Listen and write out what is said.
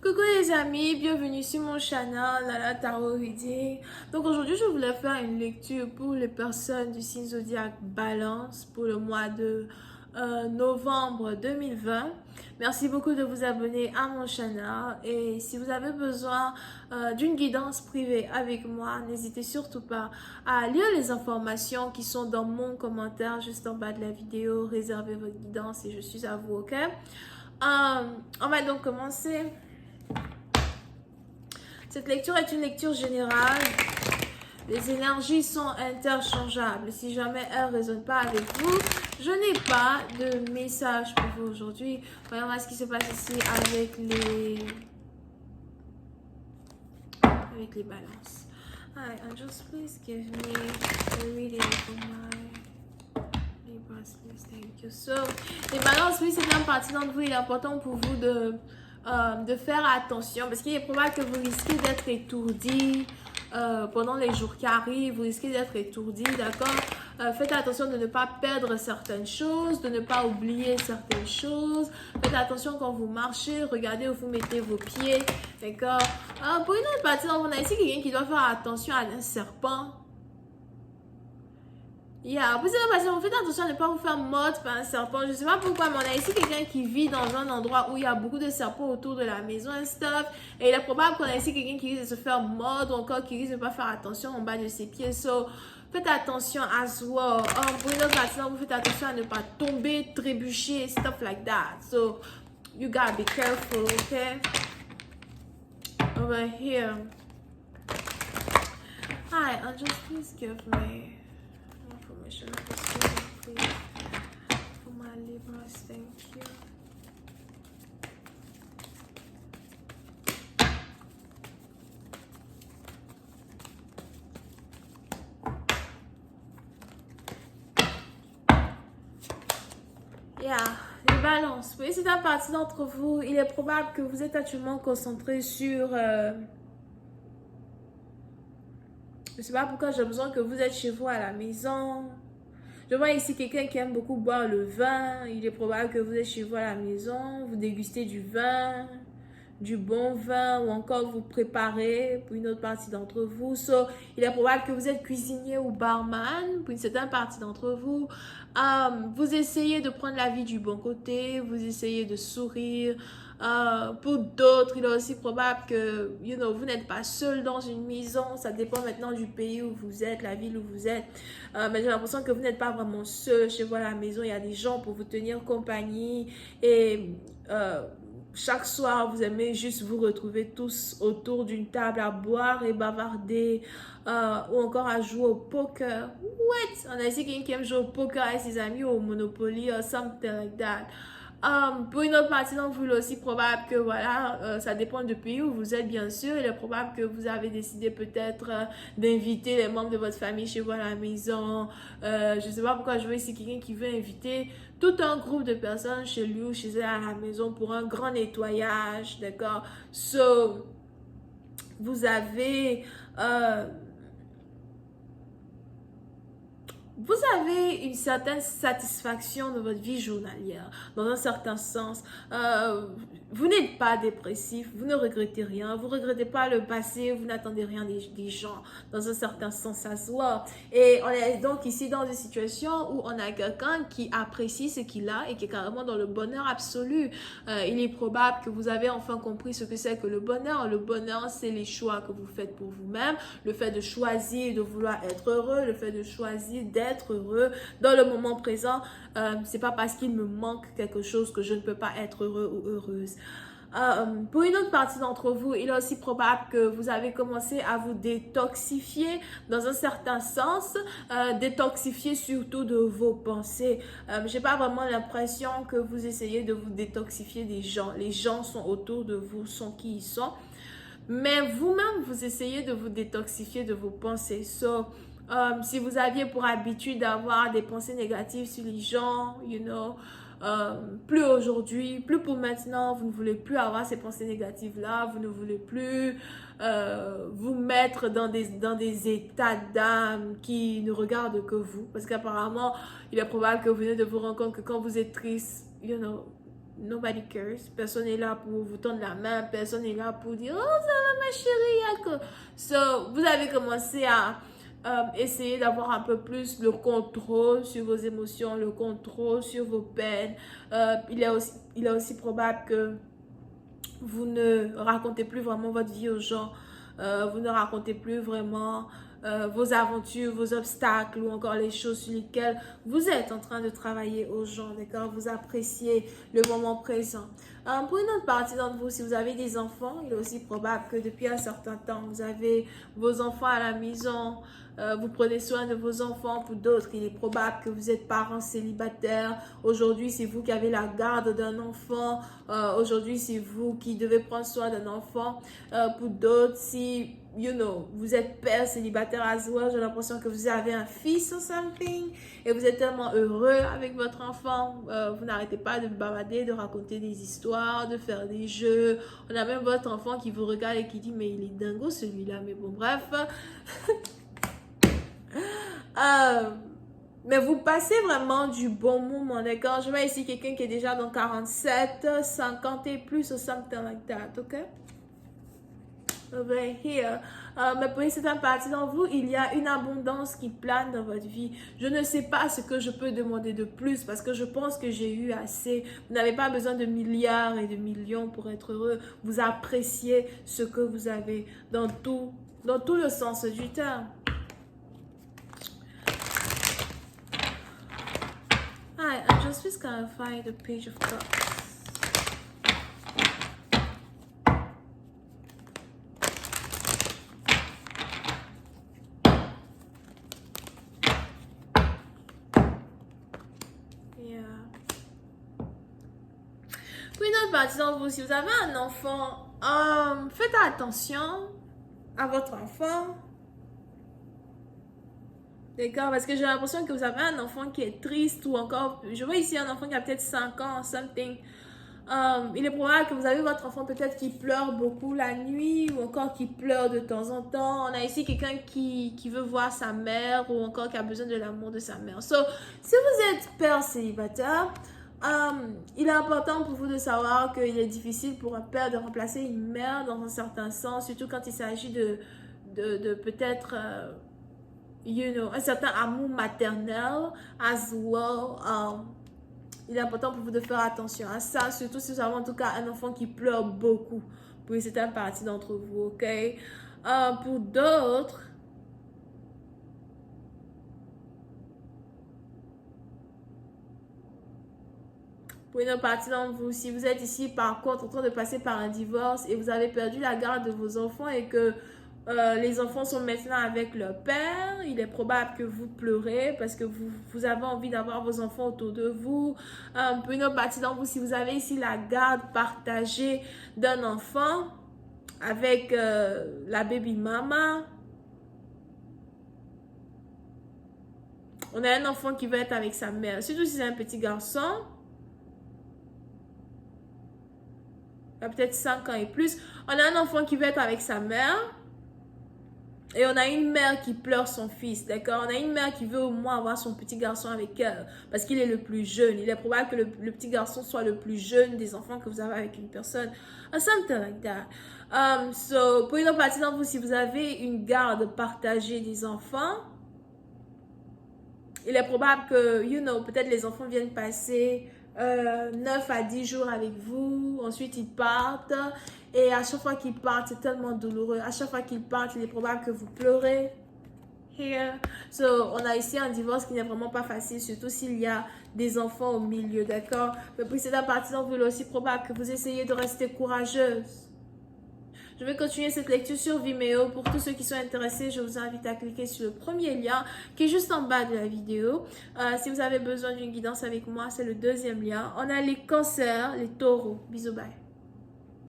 Coucou les amis, bienvenue sur mon channel Lala Tarot Reading. Donc aujourd'hui je voulais faire une lecture pour les personnes du signe zodiaque Balance pour le mois de novembre 2020. Merci beaucoup de vous abonner à mon channel et si vous avez besoin d'une guidance privée avec moi, n'hésitez surtout pas à lire les informations qui sont dans mon commentaire juste en bas de la vidéo. Réservez votre guidance et je suis à vous, ok? On va donc commencer. Cette lecture est une lecture générale. Les énergies sont interchangeables. Si jamais elles ne résonnent pas avec vous, je n'ai pas de message pour vous aujourd'hui. Voyons voir ce qui se passe ici avec les balances. Hi, angels, please give me a reading for my Libras, please. Thank you. So, les balances, oui, c'est bien partie d'entre vous. Il est important pour vous de faire attention parce qu'il est probable que vous risquez d'être étourdi pendant les jours qui arrivent, vous risquez d'être étourdi, d'accord? Faites attention de ne pas perdre certaines choses, de ne pas oublier certaines choses. Faites attention quand vous marchez, regardez où vous mettez vos pieds, d'accord? Pour une autre partie, on a ici quelqu'un qui doit faire attention à un serpent. Pour cette occasion, faites attention à ne pas vous faire mordre par un serpent. Je ne sais pas pourquoi, mais on a ici quelqu'un qui vit dans un endroit où il y a beaucoup de serpents autour de la maison et stuff. Et il est probable qu'on a ici quelqu'un qui risque de se faire mordre ou encore qui risque de ne pas faire attention en bas de ses pieds. So, faites attention as well. Pour une autre partie, vous faites attention à ne pas tomber, trébucher, stuff like that. So, you gotta be careful, okay? Over here. Hi, angels, please give me information please for my Libras, thank you. Les balances. Oui, c'est une partie d'entre vous. Il est probable que vous êtes actuellement concentré sur je sais pas pourquoi j'ai besoin que vous êtes chez vous à la maison. Je vois ici quelqu'un qui aime beaucoup boire le vin. Il est probable que vous êtes chez vous à la maison. Vous dégustez du vin, du bon vin ou encore vous préparez pour une autre partie d'entre vous. So, il est probable que vous êtes cuisinier ou barman pour une certaine partie d'entre vous. Vous essayez de prendre la vie du bon côté. Vous essayez de sourire. Pour d'autres, il est aussi probable que vous n'êtes pas seul dans une maison. Ça dépend maintenant du pays où vous êtes, la ville où vous êtes. Mais j'ai l'impression que vous n'êtes pas vraiment seul chez vous à la maison. Il y a des gens pour vous tenir compagnie. Et chaque soir, vous aimez juste vous retrouver tous autour d'une table à boire et bavarder. Ou encore à jouer au poker. What? On a ici quelqu'un qui aime jouer au poker avec ses amis ou au Monopoly or something like that. Pour une autre partie d'entre vous, il est aussi probable que voilà, ça dépend du pays où vous êtes, bien sûr. Il est probable que vous avez décidé peut-être d'inviter les membres de votre famille chez vous à la maison. Je ne sais pas pourquoi je vois ici quelqu'un qui veut inviter tout un groupe de personnes chez lui ou chez elle à la maison pour un grand nettoyage, d'accord? So, vous avez une certaine satisfaction de votre vie journalière, dans un certain sens. Vous n'êtes pas dépressif, vous ne regrettez rien, vous ne regrettez pas le passé, vous n'attendez rien des gens, dans un certain sens à soi. Et on est donc ici dans une situation où on a quelqu'un qui apprécie ce qu'il a et qui est carrément dans le bonheur absolu. Il est probable que vous avez enfin compris ce que c'est que le bonheur. Le bonheur, c'est les choix que vous faites pour vous-même, le fait de choisir de vouloir être heureux, le fait de choisir d'être heureux dans le moment présent. C'est pas parce qu'il me manque quelque chose que je ne peux pas être heureux ou heureuse. Pour une autre partie d'entre vous, il est aussi probable que vous avez commencé à vous détoxifier dans un certain sens, détoxifier surtout de vos pensées. J'ai pas vraiment l'impression que vous essayez de vous détoxifier des gens. Les gens sont autour de vous, sont qui ils sont. Mais vous-même, vous essayez de vous détoxifier de vos pensées. So, si vous aviez pour habitude d'avoir des pensées négatives sur les gens, plus aujourd'hui, plus pour maintenant, vous ne voulez plus avoir ces pensées négatives-là, vous ne voulez plus vous mettre dans des états d'âme qui ne regardent que vous. Parce qu'apparemment, il est probable que vous venez de vous rendre compte que quand vous êtes triste, nobody cares. Personne n'est là pour vous tendre la main. Personne n'est là pour dire, oh, ça va ma chérie. So, vous avez commencé à essayer d'avoir un peu plus le contrôle sur vos émotions, le contrôle sur vos peines. Il est aussi probable que vous ne racontez plus vraiment votre vie aux gens. Vous ne racontez plus vraiment vos aventures, vos obstacles ou encore les choses sur lesquelles vous êtes en train de travailler aux gens, d'accord? Vous appréciez le moment présent. Pour une autre partie d'entre vous, si vous avez des enfants, il est aussi probable que depuis un certain temps, vous avez vos enfants à la maison, vous prenez soin de vos enfants. Pour d'autres, il est probable que vous êtes parents célibataires. Aujourd'hui, c'est vous qui avez la garde d'un enfant. Aujourd'hui, c'est vous qui devez prendre soin d'un enfant. Pour d'autres, si vous êtes père célibataire as well, j'ai l'impression que vous avez un fils or something et vous êtes tellement heureux avec votre enfant. Vous n'arrêtez pas de bavarder, de raconter des histoires, de faire des jeux. On a même votre enfant qui vous regarde et qui dit mais il est dingo celui-là. Mais bon, bref. Mais vous passez vraiment du bon moment, d'accord? Je vois ici quelqu'un qui est déjà dans 47, 50 et plus or something like that, ok? Over here. Mais pour certaines parties d'entre vous, il y a une abondance qui plane dans votre vie. Je ne sais pas ce que je peux demander de plus parce que je pense que j'ai eu assez. Vous n'avez pas besoin de milliards et de millions pour être heureux. Vous appréciez ce que vous avez dans tout le sens du terme. Hi, I'm just gonna find the Page of Cups. Pour une autre partie d'entre vous, si vous avez un enfant, faites attention à votre enfant. D'accord? Parce que j'ai l'impression que vous avez un enfant qui est triste ou encore, je vois ici un enfant qui a peut-être 5 ans, something. Il est probable que vous avez votre enfant peut-être qui pleure beaucoup la nuit ou encore qui pleure de temps en temps. On a ici quelqu'un qui veut voir sa mère ou encore qui a besoin de l'amour de sa mère. So, si vous êtes père célibataire, il est important pour vous de savoir qu'il est difficile pour un père de remplacer une mère dans un certain sens, surtout quand il s'agit de peut-être... un certain amour maternel as well. Il est important pour vous de faire attention à ça, surtout si vous avez en tout cas un enfant qui pleure beaucoup pour une certaine partie d'entre vous, ok? Pour d'autres, pour une autre partie d'entre vous, si vous êtes ici par contre en train de passer par un divorce et vous avez perdu la garde de vos enfants et que les enfants sont maintenant avec leur père, il est probable que vous pleurez parce que vous avez envie d'avoir vos enfants autour de vous. Pour une autre partie d'entre vous, si vous avez ici la garde partagée d'un enfant avec la baby mama, on a un enfant qui va être avec sa mère, surtout si c'est un petit garçon. Il a peut-être 5 ans et plus. On a un enfant qui va être avec sa mère. Et on a une mère qui pleure son fils, d'accord? On a une mère qui veut au moins avoir son petit garçon avec elle parce qu'il est le plus jeune. Il est probable que le petit garçon soit le plus jeune des enfants que vous avez avec une personne. Something like that. So, pour une autre partie d'entre vous, si vous avez une garde partagée des enfants, il est probable que, peut-être les enfants viennent passer 9 à 10 jours avec vous. Ensuite, ils partent. Et à chaque fois qu'ils partent, c'est tellement douloureux. À chaque fois qu'ils partent, il est probable que vous pleurez. Here. So, on a ici un divorce qui n'est vraiment pas facile, surtout s'il y a des enfants au milieu, d'accord? Mais pour cette partie, il est aussi probable que vous essayez de rester courageuse. Je vais continuer cette lecture sur Vimeo. Pour tous ceux qui sont intéressés, je vous invite à cliquer sur le premier lien qui est juste en bas de la vidéo. Si vous avez besoin d'une guidance avec moi, c'est le deuxième lien. On a les cancers, les taureaux. Bisous, bye.